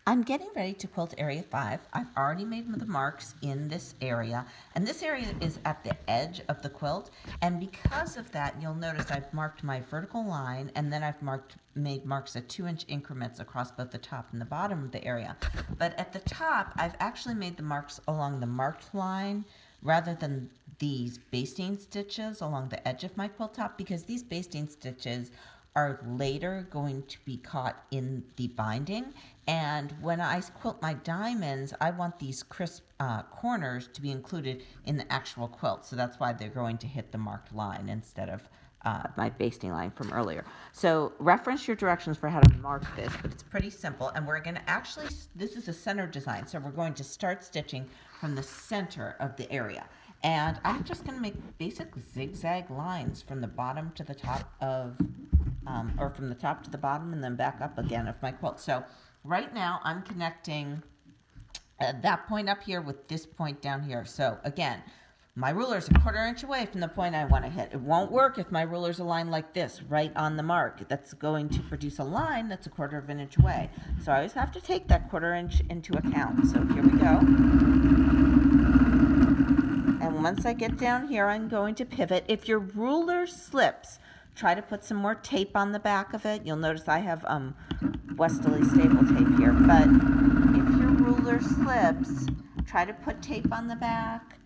I'm getting ready to quilt area 5. I've already made the marks in this area, and this area is at the edge of the quilt, and because of that, you'll notice I've marked my vertical line, and then I've made marks at 2-inch increments across both the top and the bottom of the area. But at the top, I've actually made the marks along the marked line rather than these basting stitches along the edge of my quilt top, because these basting stitches are later going to be caught in the binding, and when I quilt my diamonds, I want these crisp corners to be included in the actual quilt, so that's why they're going to hit the marked line instead of my basting line from earlier. So reference your directions for how to mark this, but it's pretty simple, and we're going to actually, this is a center design, so we're going to start stitching from the center of the area. And I'm just going to make basic zigzag lines from the bottom to the top of, or from the top to the bottom and then back up again of my quilt. So right now I'm connecting that point up here with this point down here. So again, my ruler is a 1/4 inch away from the point I want to hit. It won't work if my ruler's aligned like this, right on the mark. That's going to produce a line that's a 1/4 inch away. So I always have to take that 1/4 inch into account. So here we go. And once I get down here, I'm going to pivot. If your ruler slips, try to put some more tape on the back of it. You'll notice I have Westerly staple tape here. But if your ruler slips, try to put tape on the back.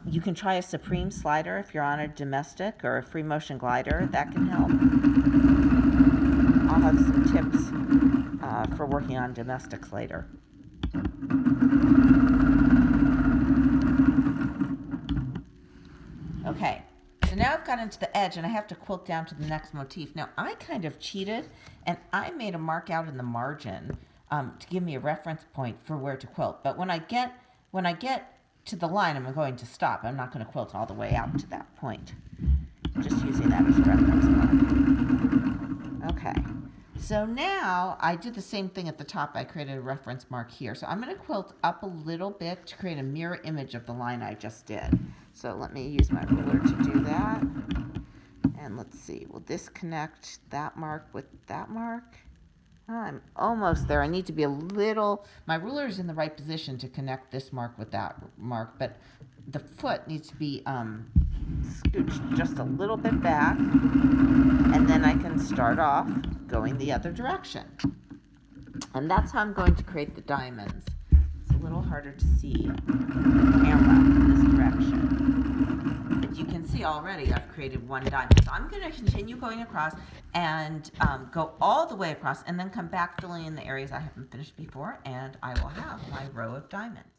You can try a Supreme slider if you're on a domestic, or a free motion glider. That can help. I'll have some tips for working on domestics later. Okay, so now I've got into the edge and I have to quilt down to the next motif. Now I kind of cheated and I made a mark out in the margin to give me a reference point for where to quilt. But when I get to the line, I'm going to stop. I'm not going to quilt all the way out to that point. I'm just using that as a reference mark. Okay, so now I did the same thing at the top. I created a reference mark here. So I'm going to quilt up a little bit to create a mirror image of the line I just did. So let me use my ruler to do that. And let's see, will this connect that mark with that mark? I'm almost there. I need to be a little, my ruler is in the right position to connect this mark with that mark, but the foot needs to be scooched just a little bit back, and then I can start off going the other direction. And that's how I'm going to create the diamonds. It's a little harder to see the camera in this direction. But you can see already I've created one diamond. So I'm going to continue going across and go all the way across and then come back filling in the areas I haven't finished before, and I will have my row of diamonds.